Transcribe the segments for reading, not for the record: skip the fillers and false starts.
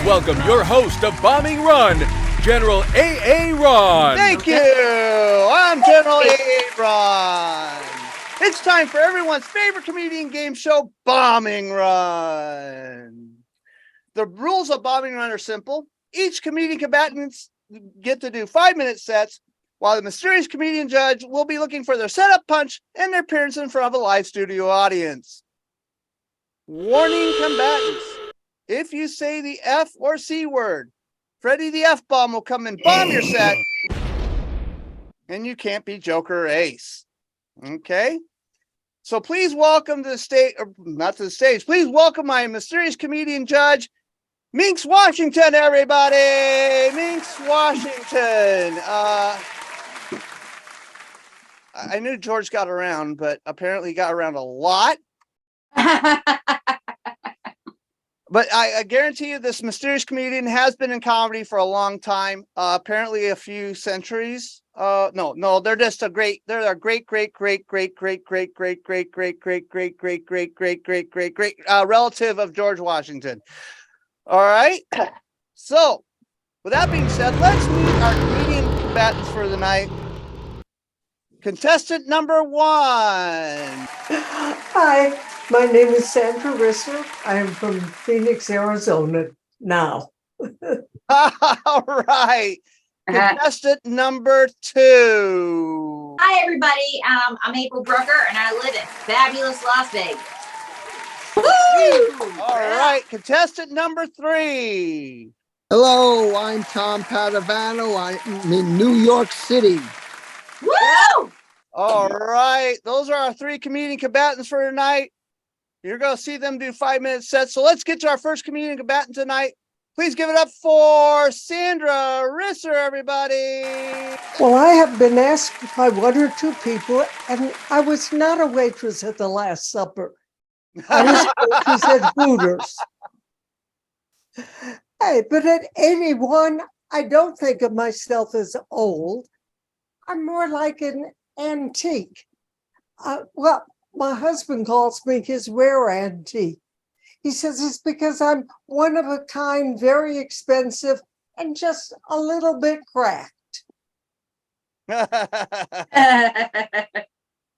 welcome your host of Bombing Run, General A.A. Ron. Thank you. I'm General A.A. Ron. It's time for everyone's favorite comedian game show, Bombing Run. The rules of Bombing Run are simple. Each comedian combatants get to do 5-minute sets, while the mysterious comedian judge will be looking for their setup punch and their appearance in front of a live studio audience. Warning combatants. If you say the F or C word, Freddy the F-bomb will come and bomb your set, and you can't be Joker or Ace. Okay? So please welcome to the stage, or not to the stage, please welcome my mysterious comedian judge, Minx Washington, everybody! Minx Washington. I knew George got around, but apparently he got around a lot. But I guarantee you this mysterious comedian has been in comedy for a long time, apparently a few centuries. No, they're just they're a great relative of George Washington. All right. So with that being said, let's meet our comedian combatants for the night. Contestant number 1. Hi, my name is Sandra Risser. I am from Phoenix, Arizona now. All right. Contestant number 2. Hi, everybody. I'm April Brucker, and I live in fabulous Las Vegas. Woo! All right. Contestant number 3. Hello, I'm Tom Padavano. I'm in New York City. Woo! All right. Those are our 3 comedian combatants for tonight. You're going to see them do 5-minute sets. So let's get to our first comedian combatant tonight. Please give it up for Sandra Risser, everybody. Well, I have been asked by 1 or 2 people, and I was not a waitress at the Last Supper. I was a waitress at Hooters. Hey, but at 81, I don't think of myself as old. I'm more like an antique. Well, my husband calls me his rare antique. He says it's because I'm one of a kind, very expensive, and just a little bit cracked.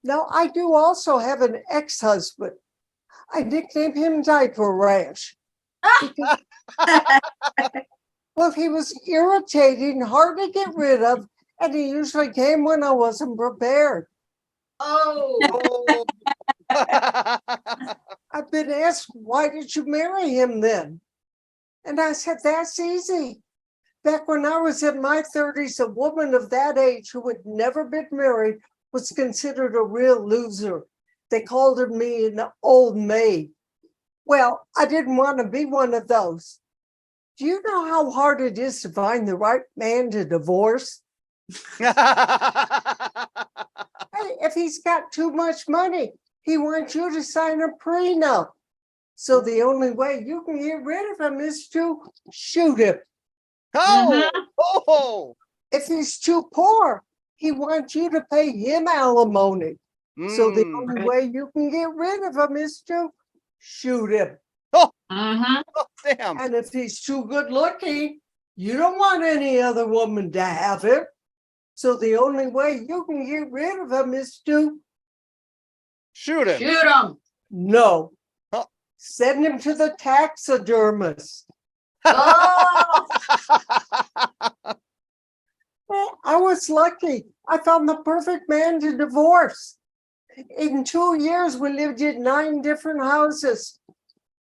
Now, I do also have an ex-husband. I nicknamed him Diaper Rash. Because, well, he was irritating, hard to get rid of, and he usually came when I wasn't prepared. Oh. I've been asked, why did you marry him then? And I said, that's easy. Back when I was in my 30s, a woman of that age who had never been married was considered a real loser. They called me an old maid. Well, I didn't want to be one of those. Do you know how hard it is to find the right man to divorce? Hey, if he's got too much money, he wants you to sign a prenup. So the only way you can get rid of him is to shoot him. Oh! If he's too poor, he wants you to pay him alimony. So the only way you can get rid of him is to shoot him. Oh, damn. And if he's too good looking, you don't want any other woman to have him. So the only way you can get rid of him is to shoot him. Shoot him. No. Oh. Send him to the taxidermist. Oh. Well, I was lucky. I found the perfect man to divorce. In 2 years, we lived in 9 different houses.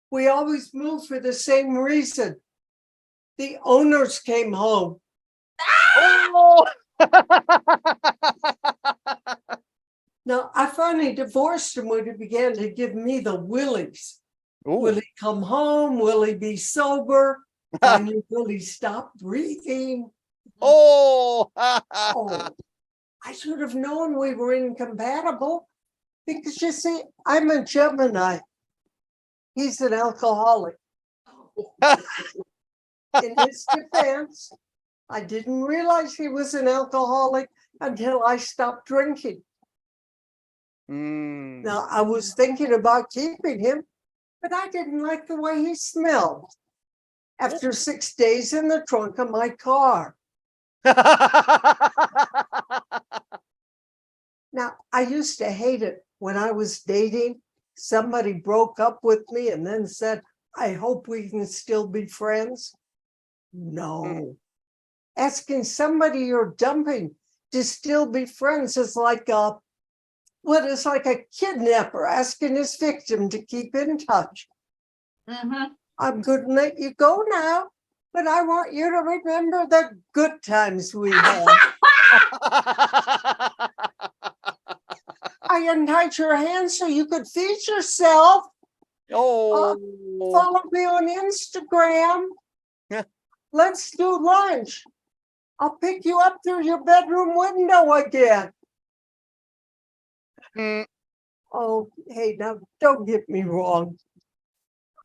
We always moved for the same reason. The owners came home. Oh! Now, I finally divorced him when he began to give me the willies. Ooh. Will he come home? Will he be sober? Finally, will he stop breathing? Oh! Oh, I should have known we were incompatible because you see, I'm a Gemini. He's an alcoholic. In his defense, I didn't realize he was an alcoholic until I stopped drinking. Now, I was thinking about keeping him, but I didn't like the way he smelled. after 6 days in the trunk of my car. Now, I used to hate it when I was dating. Somebody broke up with me and then said, I hope we can still be friends. No. Asking somebody you're dumping to still be friends is like a kidnapper asking his victim to keep in touch. Mm-hmm. I'm going to let you go now, but I want you to remember the good times we had. I untied your hands so you could feed yourself. Oh. Follow me on Instagram. Let's do lunch. I'll pick you up through your bedroom window again. Mm. Oh, hey, now don't get me wrong.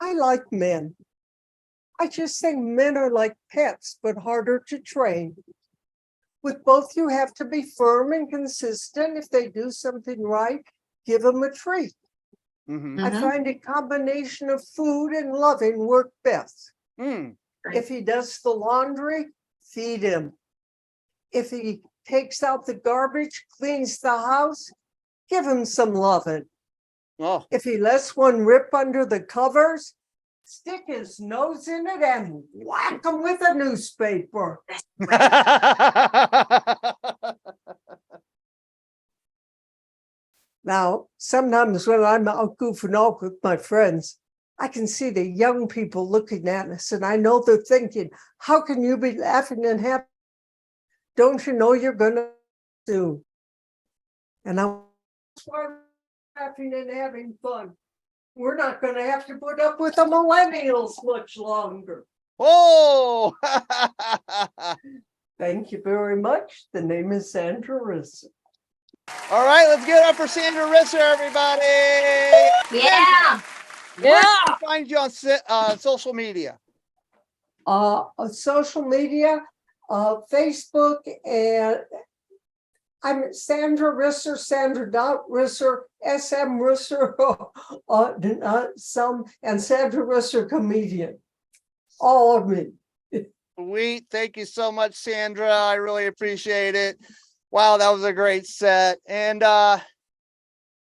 I like men. I just think men are like pets, but harder to train. With both, you have to be firm and consistent. If they do something right, give them a treat. Mhm. I find a combination of food and loving work best. Mm. If he does the laundry, feed him. If he takes out the garbage, cleans the house, give him some loving. Oh. If he lets one rip under the covers, stick his nose in it and whack him with a newspaper. Now, sometimes when I'm out goofing off with my friends, I can see the young people looking at us, and I know they're thinking, how can you be laughing and happy? Don't you know you're going to soon? And I'm laughing and having fun. We're not going to have to put up with the millennials much longer. Oh. Thank you very much. The name is Sandra Risser. All right, let's get it up for Sandra Risser, everybody. Yeah. Where can we find you on social media? On social media, Facebook, and I'm Sandra Risser, Sandra.Risser, SM Risser, and Sandra Risser comedian. All of me. Sweet. Thank you so much, Sandra. I really appreciate it. Wow, that was a great set. And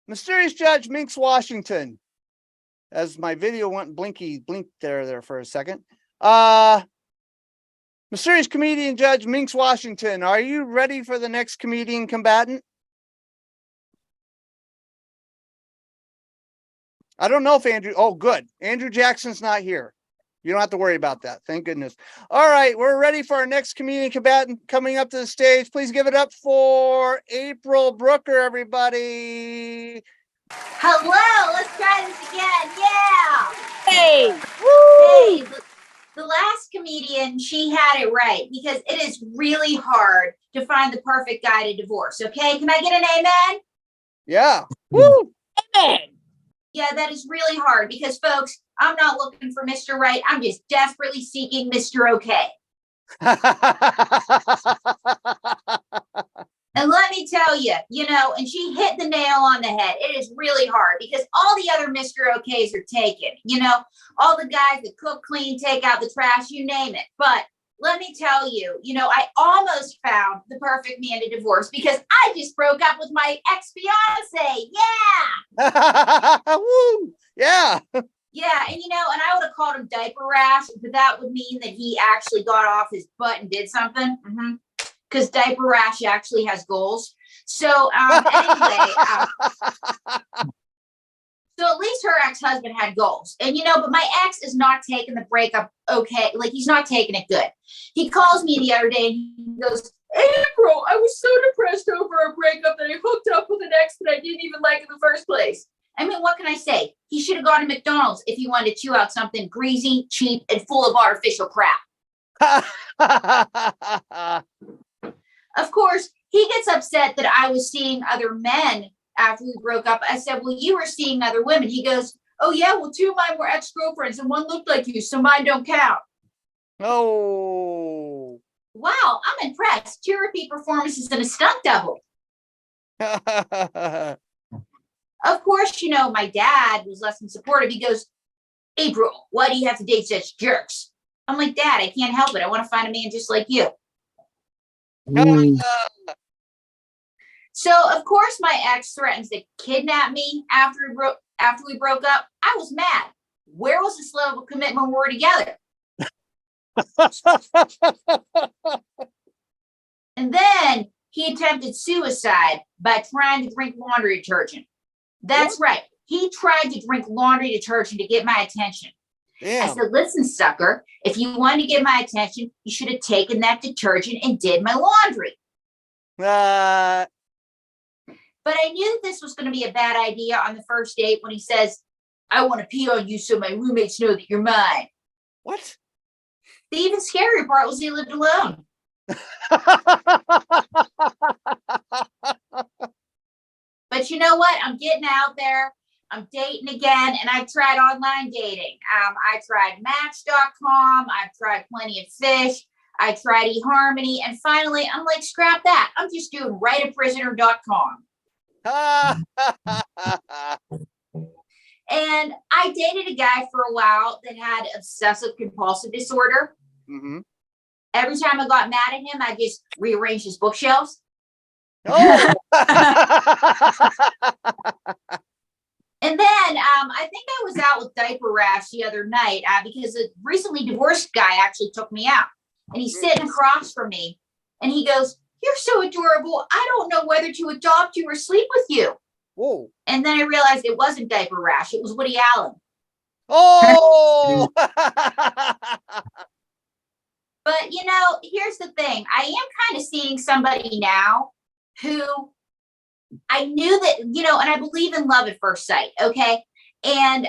Mysterious Judge Minx Washington, as my video went blinked there for a second. Mysterious Comedian Judge Minx Washington, are you ready for the next comedian combatant? I don't know if Andrew, oh, good. Andrew Jackson's not here. You don't have to worry about that. Thank goodness. All right, we're ready for our next comedian combatant coming up to the stage. Please give it up for April Brucker, everybody. Hello, let's try this again. Yeah. Hey, Hey, the last comedian, she had it right because it is really hard to find the perfect guy to divorce. Okay, can I get an amen? Yeah. Woo. amen. Yeah, that is really hard because, folks, I'm not looking for Mr. Right. I'm just desperately seeking Mr. Okay. And let me tell you, and she hit the nail on the head. It is really hard because all the other Mr. OKs are taken, all the guys that cook, clean, take out the trash, you name it. But let me tell you, I almost found the perfect man to divorce because I just broke up with my ex-fiance. Yeah. Woo. Yeah. Yeah, and I would have called him diaper rash, but that would mean that he actually got off his butt and did something. Because diaper rash actually has goals. So anyway, so at least her ex-husband had goals. And but my ex is not taking the breakup okay. Like, he's not taking it good. He calls me the other day and he goes, April, I was so depressed over our breakup that I hooked up with an ex that I didn't even like in the first place. I mean, what can I say? He should have gone to McDonald's if he wanted to chew out something greasy, cheap, and full of artificial crap. Of course, he gets upset that I was seeing other men after we broke up. I said, well, you were seeing other women. He goes, oh, yeah, well, 2 of mine were ex-girlfriends and one looked like you, so mine don't count. Oh. Wow, I'm impressed. 2 repeat performances and a stunt double. Of course, my dad was less than supportive. He goes, April, why do you have to date such jerks? I'm like, Dad, I can't help it. I want to find a man just like you. Mm. So of course my ex threatens to kidnap me after we broke up. I was mad. Where was this level of commitment when we were together? And then he attempted suicide by trying to drink laundry detergent. That's right. He tried to drink laundry detergent to get my attention. Damn. I said, listen, sucker, if you wanted to get my attention, you should have taken that detergent and did my laundry. Uh, But I knew that this was going to be a bad idea on the first date when he says, I want to pee on you so my roommates know that you're mine. what? The even scarier part was he lived alone. But you know what? I'm getting out there. I'm dating again, and I've tried online dating. I tried Match.com. I've tried Plenty of Fish. I tried eHarmony. And finally, I'm like, scrap that. I'm just doing writeaprisoner.com. And I dated a guy for a while that had obsessive compulsive disorder. Mm-hmm. Every time I got mad at him, I just rearranged his bookshelves. Oh. And then I think I was out with diaper rash the other night because a recently divorced guy actually took me out. And he's sitting across from me. And he goes, you're so adorable. I don't know whether to adopt you or sleep with you. Whoa. And then I realized it wasn't diaper rash. It was Woody Allen. Oh. But, you know, here's the thing. I am kind of seeing somebody now who I knew that, you know, and I believe in love at first sight. Okay. And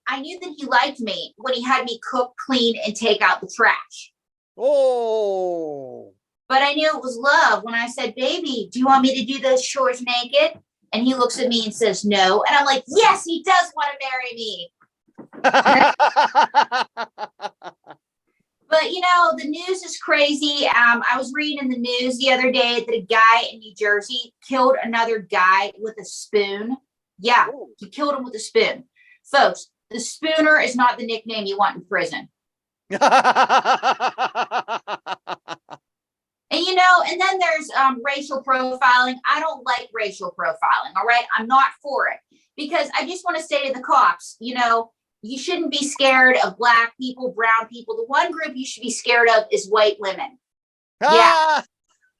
I knew that he liked me when he had me cook, clean, and take out the trash. Oh. But I knew it was love when I said, baby, do you want me to do those chores naked? And he looks at me and says, no. And I'm like, yes, he does want to marry me. But, you know, the news is crazy. I was reading in the news the other day that a guy in New Jersey killed another guy with a spoon. Yeah, he killed him with a spoon. Folks, the spooner is not the nickname you want in prison. And, you know, and then there's racial profiling. I don't like racial profiling, all right? I'm not for it. Because I just want to say to the cops, you know, you shouldn't be scared of black people, brown people. The one group you should be scared of is white women. Yeah.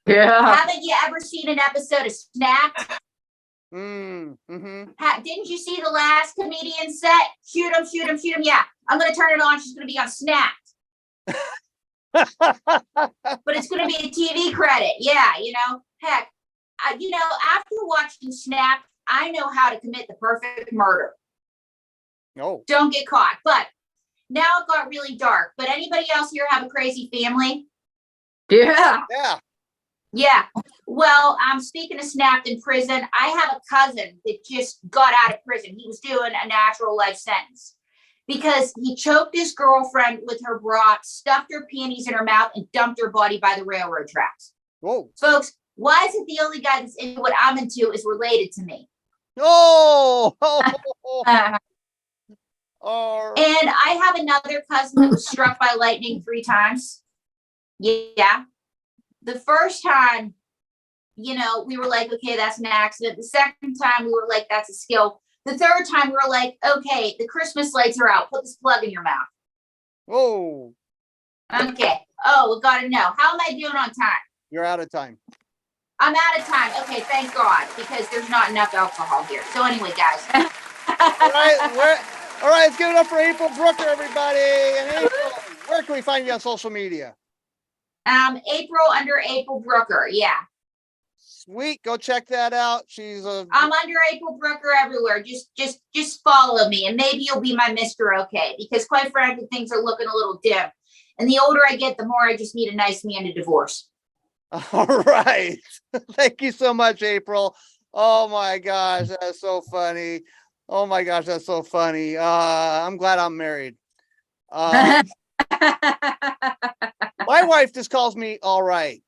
Haven't you ever seen an episode of Snapped? Mm-hmm. Didn't you see the last comedian set? Shoot him, shoot him, shoot him. Yeah, I'm going to turn it on. She's going to be on Snapped. But it's going to be a TV credit. Yeah, you know, heck, you know, after watching Snapped, I know how to commit the perfect murder. No. Don't get caught. But now it got really dark. But anybody else here have a crazy family? Yeah. Yeah. Yeah. Well, speaking of Snapped in prison, I have a cousin that just got out of prison. He was doing a natural life sentence because he choked his girlfriend with her bra, stuffed her panties in her mouth, and dumped her body by the railroad tracks. Whoa. Folks, why is it the only guy that's into what I'm into is related to me? Oh. Oh. And I have another cousin that was struck by lightning 3 times. Yeah. The first time, you know, we were like, okay, that's an accident. The second time we were like, that's a skill. The third time we were like, okay, the Christmas lights are out. Put this plug in your mouth. Oh. Okay. Oh, we got to know. How am I doing on time? You're out of time. I'm out of time. Okay, thank God, because there's not enough alcohol here. So anyway, guys. All right, let's give it up for April Brucker, everybody. And April, where can we find you on social media? April under April Brucker. Yeah. Sweet. Go check that out. I'm under April Brucker everywhere. Just follow me and maybe you'll be my Mr. Okay, because quite frankly, things are looking a little dim. And the older I get, the more I just need a nice man to divorce. All right. Thank you so much, April. Oh my gosh, that's so funny. Oh my gosh, that's so funny. I'm glad I'm married. My wife just calls me all right.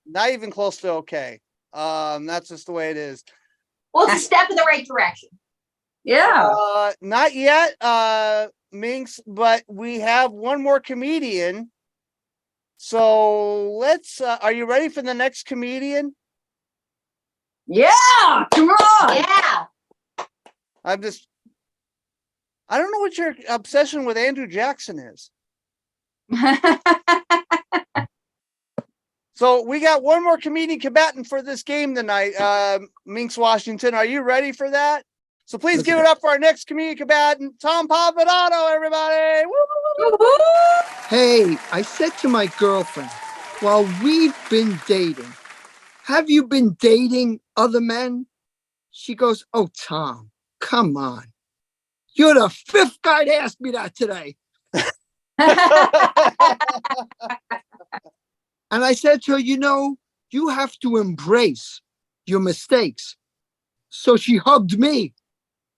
Not even close to okay. That's just the way it is. Well, it's a step in the right direction. Yeah. Not yet. Minx, but we have one more comedian. So let's, are you ready for the next comedian? Yeah, come on. Yeah. I don't know what your obsession with Andrew Jackson is. So we got one more comedian combatant for this game tonight. Minx Washington, are you ready for that? So please give it up for our next comedian combatant, Tom Papadano, everybody. Woo! Hey, I said to my girlfriend, while we've been dating, have you been dating other men? She goes, oh, Tom, come on. You're the fifth guy to ask me that today. And I said to her, you have to embrace your mistakes. So she hugged me.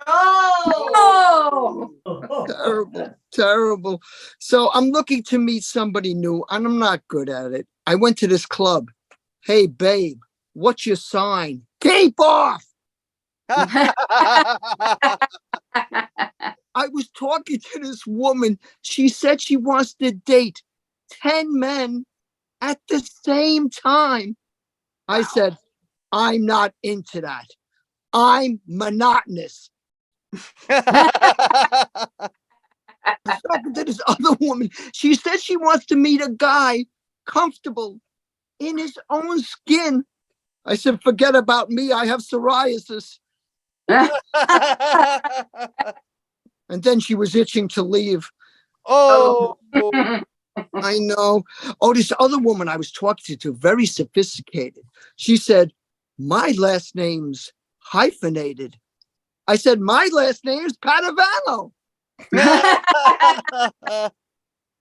Oh. Terrible, terrible. So I'm looking to meet somebody new, and I'm not good at it. I went to this club. Hey, babe, what's your sign? Keep off! I was talking to this woman. She said she wants to date 10 men at the same time. I said, I'm not into that. I'm monotonous. I was talking to this other woman. She said she wants to meet a guy comfortable in his own skin. I said, forget about me. I have psoriasis. And then she was itching to leave. Oh, I know. Oh, this other woman I was talking to, very sophisticated. She said, my last name's hyphenated. I said, my last name's Padavano.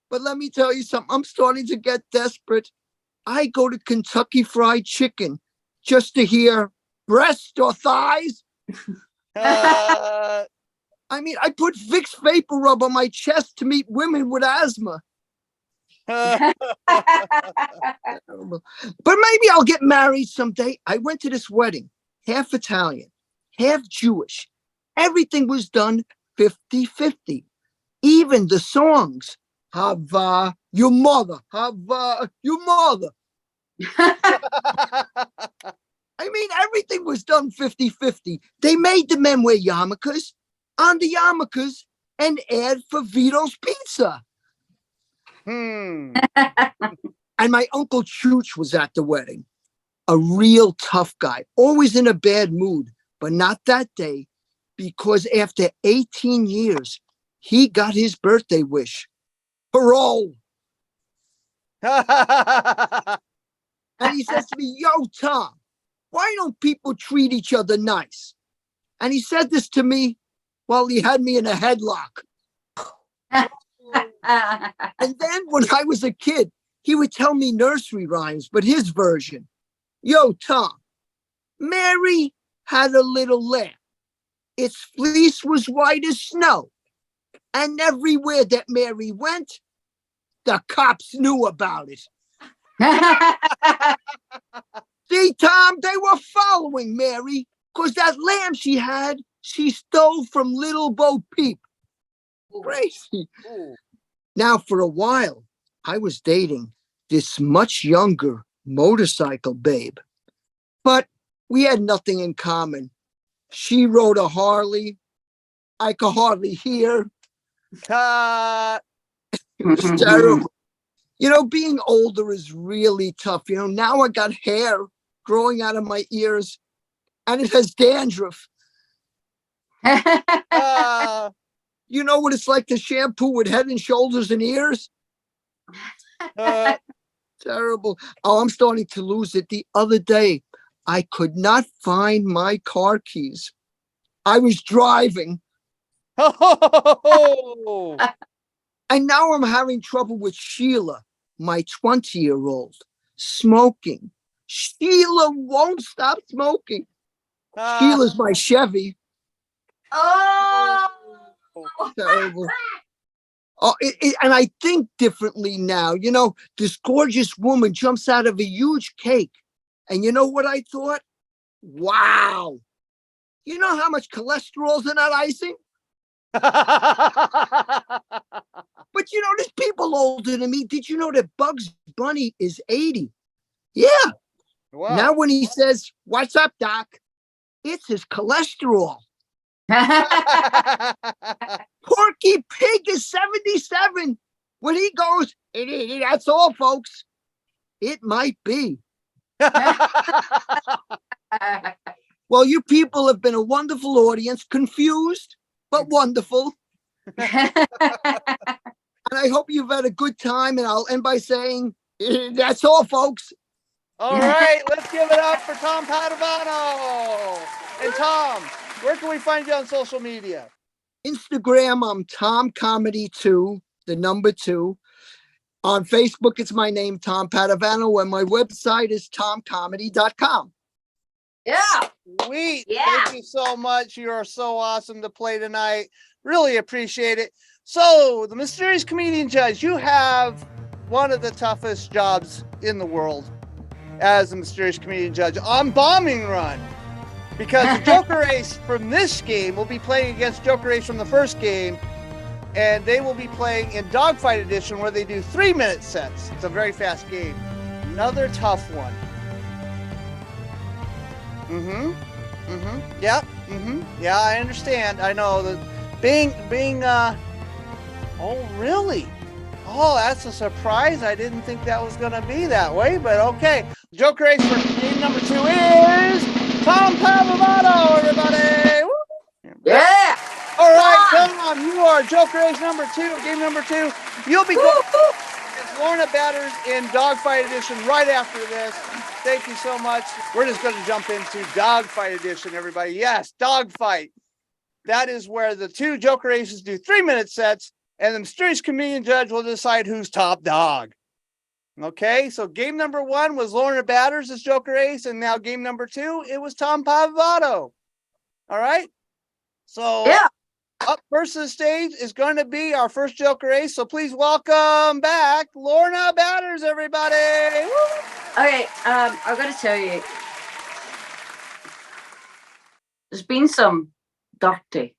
But let me tell you something. I'm starting to get desperate. I go to Kentucky Fried Chicken just to hear breast or thighs. I mean, I put Vicks Vapor Rub on my chest to meet women with asthma. But maybe I'll get married someday. I went to this wedding, half Italian, half Jewish. Everything was done 50-50. Even the songs. Hava your mother. Hava your mother. I mean, everything was done 50-50. They made the men wear yarmulkes on the yarmulkes and add for Vito's pizza. And my Uncle Chooch was at the wedding. A real tough guy, always in a bad mood, but not that day, because after 18 years, he got his birthday wish. Parole. And he says to me, yo, Tom, why don't people treat each other nice? And he said this to me while he had me in a headlock. And then when I was a kid, he would tell me nursery rhymes, but his version. Yo, Tom, Mary had a little lamb. Its fleece was white as snow. And everywhere that Mary went, the cops knew about it. See, Tom, they were following Mary because that lamb she had, she stole from Little Bo Peep. Crazy. Now, for a while, I was dating this much younger motorcycle babe, but we had nothing in common. She rode a Harley. I could hardly hear. It was terrible. Being older is really tough. Now I got hair growing out of my ears and it has dandruff. You know what it's like to shampoo with Head and Shoulders and ears? Terrible. Oh, I'm starting to lose it. The other day, I could not find my car keys. I was driving. And now I'm having trouble with Sheila, my 20-year-old, smoking. Sheila won't stop smoking. Sheila's my Chevy. Oh. Terrible. Oh, and I think differently now. This gorgeous woman jumps out of a huge cake. And you know what I thought? Wow. You know how much cholesterol's in that icing? But you know, there's people older than me. Did you know that Bugs Bunny is 80? Yeah. Wow. Now when he says, "What's up, Doc?" it's his cholesterol. Porky Pig is 77. When he goes, "That's all, folks," it might be. Well, you people have been a wonderful audience, confused, but wonderful. And I hope you've had a good time. And I'll end by saying, that's all, folks. All right, let's give it up for Tom Padovano. And Tom, where can we find you on social media? Instagram, I'm Tom Comedy 2, the number 2. On Facebook, it's my name, Tom Padovano, and my website is tomcomedy.com. Yeah. Sweet. Yeah. Thank you so much. You are so awesome to play tonight. Really appreciate it. So, the Mysterious Comedian Judge, you have one of the toughest jobs in the world as a Mysterious Comedian Judge on Bombing Run. Because the Joker Ace from this game will be playing against Joker Ace from the first game, and they will be playing in Dogfight Edition where they do 3-minute sets. It's a very fast game. Another tough one. Yeah, I understand. I know that oh really? Oh, that's a surprise. I didn't think that was gonna be that way, but okay. Joker Ace for game number 2 is Tom Padovano, everybody. Woo! Yeah. All right, Tom, you are Joker Ace number 2, game number 2. You'll be going against Lorna Batters in Dogfight Edition right after this. Thank you so much. We're just going to jump into Dogfight Edition, everybody. Yes, Dogfight. That is where the 2 Joker Aces do 3-minute sets, and the Mysterious Comedian Judge will decide who's top dog. Okay, so game number 1 was Lorna Batters as Joker Ace, and now game number 2, it was Tom Padovano. All right? So Yeah. up first to the stage is going to be our first Joker Ace. So please welcome back Lorna Batters, everybody. Woo! Okay, I've got to tell you, there's been some dirty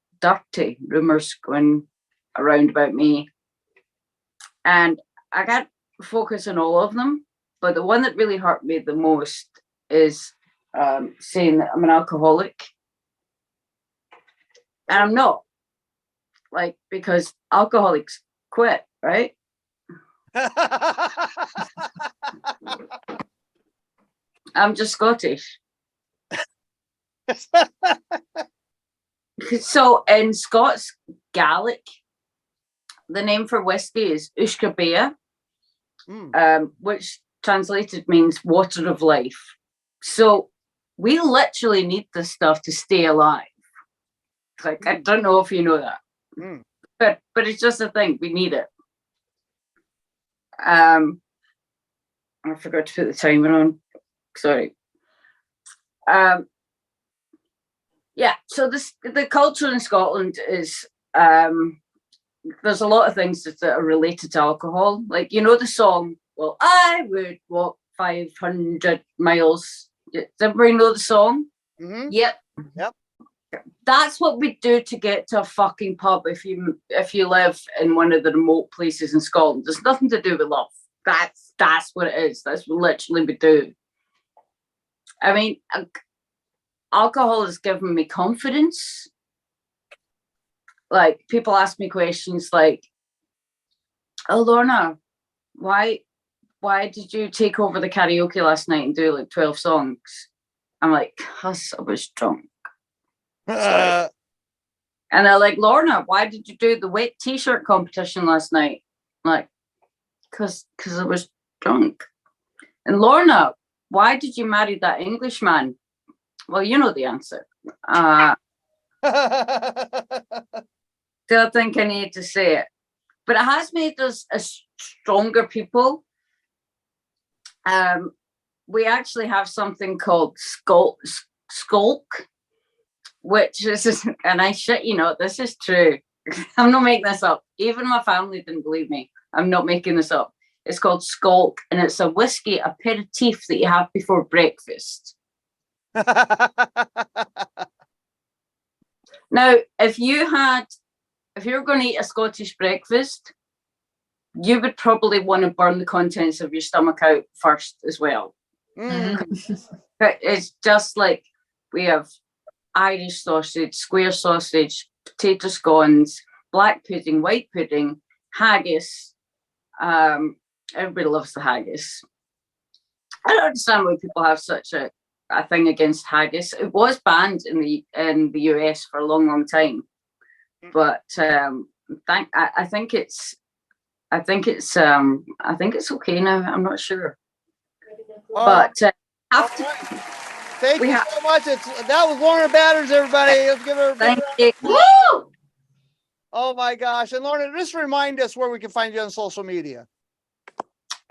rumors going around about me, and I can't focus on all of them, but the one that really hurt me the most is saying that I'm an alcoholic, and I'm not, like, because alcoholics quit, right? I'm just Scottish. So in Scots Gaelic, the name for whiskey is Uisce Bea, which translated means water of life. So we literally need this stuff to stay alive. Like, I don't know if you know that, but it's just a thing. We need it. I forgot to put the timer on. Sorry. Yeah, so the culture in Scotland is there's a lot of things that are related to alcohol. Like, you know the song, "Well, I would walk 500 miles." Does everybody know the song? Mm-hmm. Yep. That's what we do to get to a fucking pub if you live in one of the remote places in Scotland. There's nothing to do with love. That's what it is. That's what literally we do. I mean, alcohol has given me confidence. Like, people ask me questions like, "Oh, Lorna, why did you take over the karaoke last night and do like 12 songs?" I'm like, "'Cause I was drunk." And they're like, "Lorna, why did you do the wet t-shirt competition last night?" I'm like, cause I was drunk. "And Lorna, why did you marry that Englishman?" Well, you know the answer. Don't think I need to say it, but it has made us a stronger people. We actually have something called skulk, which is, and I shit, you know, this is true. I'm not making this up. Even my family didn't believe me. I'm not making this up. It's called skulk, and it's a whiskey aperitif that you have before breakfast. Now, if you were going to eat a Scottish breakfast, you would probably want to burn the contents of your stomach out first as well. But it's just like we have Irish sausage, square sausage, potato scones, black pudding, white pudding, haggis. Everybody loves the haggis. I don't understand why people have such a thing against haggis. It was banned in the US for a long, long time, but I think it's okay now. I'm not sure, but Thank you so much. That was Lorna Batters, everybody. Let's give her a big you. Woo! Oh my gosh. And Lorna, just remind us where we can find you on social media.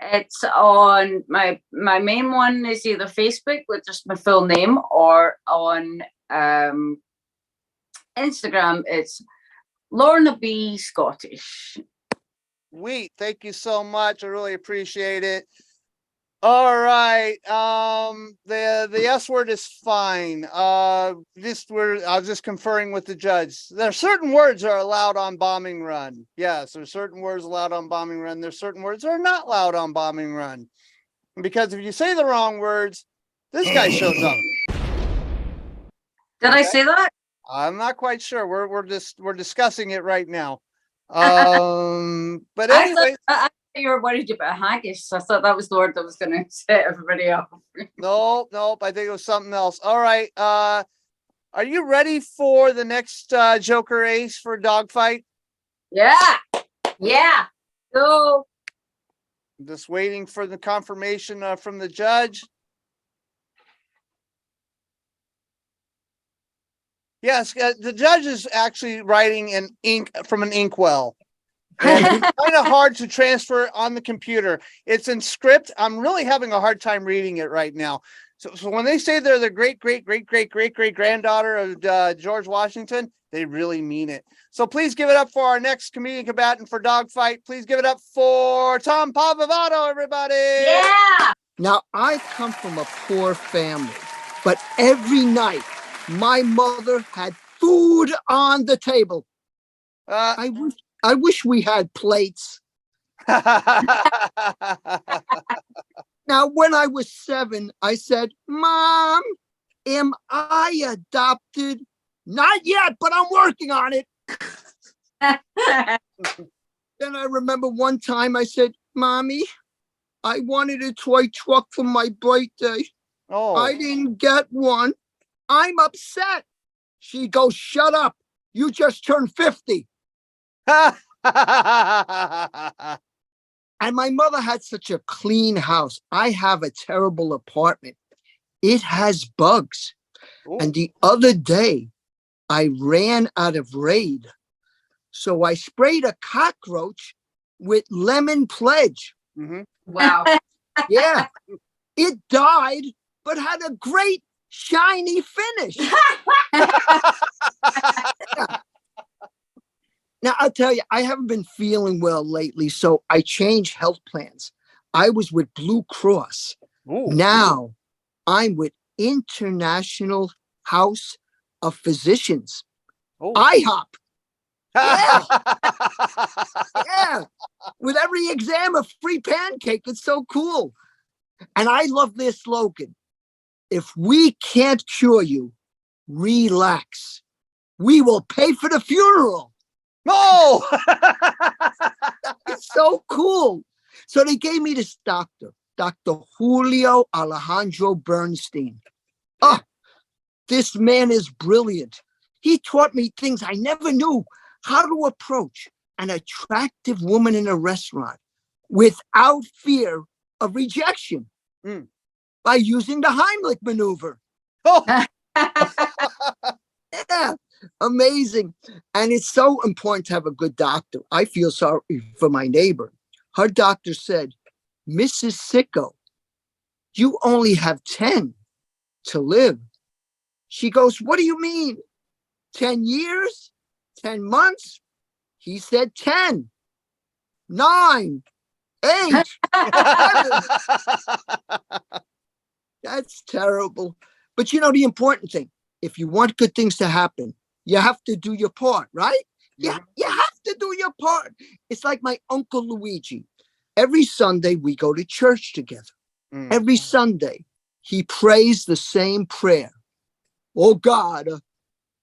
It's on my main one is either Facebook with just my full name, or on Instagram it's Lorna B Scottish. Sweet. Thank you so much. I really appreciate it. All right. The S word is fine. I was just conferring with the judge. There are certain words that are allowed on Bombing Run. Yes, there's certain words allowed on Bombing Run. There's certain words that are not allowed on Bombing Run. Because if you say the wrong words, this guy shows up. Did I say that? I'm not quite sure. We're discussing it right now. But anyway. I thought you were worried about haggis. I thought that was the word that was going to set everybody up. Nope. I think it was something else. All right. Are you ready for the next Joker Ace for dogfight? Yeah. So I'm just waiting for the confirmation from the judge. Yes, the judge is actually writing in ink from an inkwell. And it's kind of hard to transfer on the computer. It's in script. I'm really having a hard time reading it right now. So when they say they're the great granddaughter of George Washington, they really mean it. So please give it up for our next comedian combatant for dogfight. Please give it up for Tom Pavavato, everybody. yeah. Now, I come from a poor family, but every night my mother had food on the table. I wish we had plates. Now, when I was 7, I said, "Mom, am I adopted?" "Not yet, but I'm working on it." Then I remember one time I said, "Mommy, I wanted a toy truck for my birthday. Oh. I didn't get one. I'm upset." She goes, "Shut up. You just turned 50. And my mother had such a clean house. I have a terrible apartment. It has bugs. Ooh. And the other day, I ran out of Raid. So I sprayed a cockroach with lemon pledge. Mm-hmm. Wow. Yeah, it died, but had a great shiny finish. Now, I'll tell you, I haven't been feeling well lately, so I changed health plans. I was with Blue Cross. Ooh. Now I'm with International House of Physicians. Oh. IHOP. Yeah. Yeah. With every exam, a free pancake. It's so cool. And I love their slogan. If we can't cure you, relax. We will pay for the funeral. No. It's so cool. So they gave me this doctor, Dr. Julio Alejandro Bernstein. Oh, this man is brilliant. He taught me things I never knew, how to approach an attractive woman in a restaurant without fear of rejection by using the Heimlich maneuver. Oh. Yeah, amazing. And it's so important to have a good doctor. I feel sorry for my neighbor. Her doctor said, "Mrs. Sicko, you only have 10 to live." She goes, "What do you mean? 10 years? 10 months?" He said 10, 9, 8. That's terrible. But you know, the important thing, if you want good things to happen, you have to do your part, right? Yeah, you have to do your part. It's like my Uncle Luigi. Every Sunday, we go to church together. Every Sunday, he prays the same prayer. Oh, God,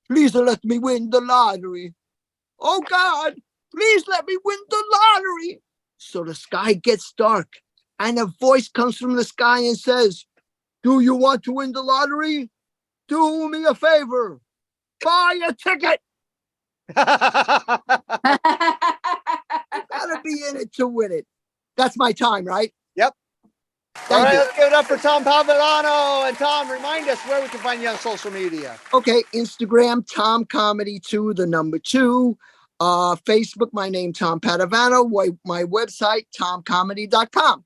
please let me win the lottery. Oh, God, please let me win the lottery. So the sky gets dark, and a voice comes from the sky and says, do you want to win the lottery? Do me a favor. Buy a ticket. Gotta be in it to win it. That's my time, right? Yep. All Thank right, you. let's give it up for Tom Pavolano. And Tom, remind us where we can find you on social media. Okay, Instagram, Tom Comedy 2, the number 2. Facebook, my name, Tom Padavano. My website, tomcomedy.com.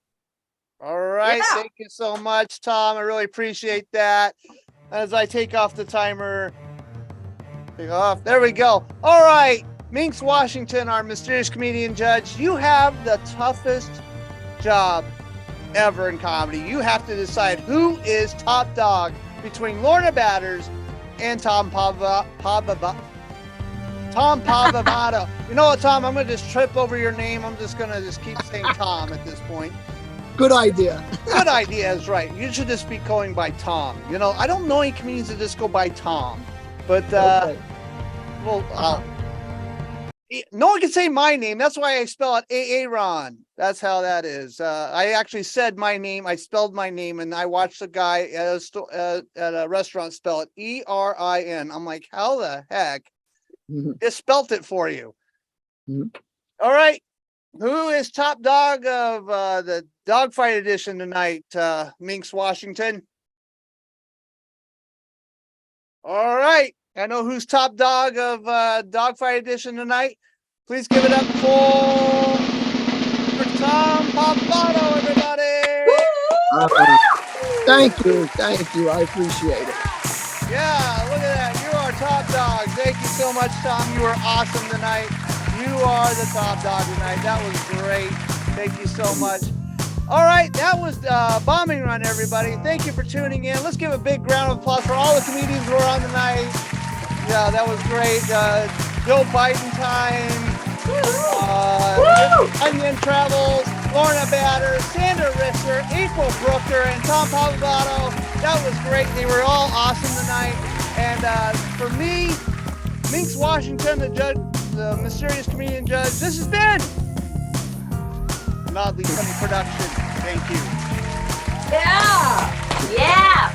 All right. Yeah. Thank you so much, Tom. I really appreciate that. As I take off the timer. Take off. There we go. All right. Minx Washington, our mysterious comedian judge, you have the toughest job ever in comedy. You have to decide who is top dog between Lorna Batters and Tom Pavavato. You know what, Tom? I'm going to just trip over your name. I'm just going to just keep saying Tom at this point. Good idea. Good idea is right. You should just be going by Tom. You know, I don't know any comedians that just go by Tom. But, Okay. well, no one can say my name. That's why I spell it Aaron. That's how that is. I actually said my name. I spelled my name, and I watched a guy at a restaurant spell it Erin. I'm like, how the heck? It spelt it for you. Mhm. All right. Who is top dog of the dogfight edition tonight, Minx Washington? All right. I know who's top dog of dogfight edition tonight. Please give it up for Tom Papato, everybody. Thank you. I appreciate it. Yeah, look at that. You are top dog. Thank you so much, Tom. You were awesome tonight. You are the top dog tonight. That was great. Thank you so much. All right, that was Bombing Run, everybody. Thank you for tuning in. Let's give a big round of applause for all the comedians who were on tonight. Yeah, that was great. Joe Biden time. Hunyan Travels, Lorna Batters, Sandra Risser, April Brucker, and Tom Pavavato. That was great. They were all awesome tonight. And for me, Minx Washington, the judge, the mysterious comedian judge, this has been an Oddly Funny production. Thank you. Yeah. Yeah.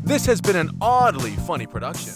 This has been an Oddly Funny production.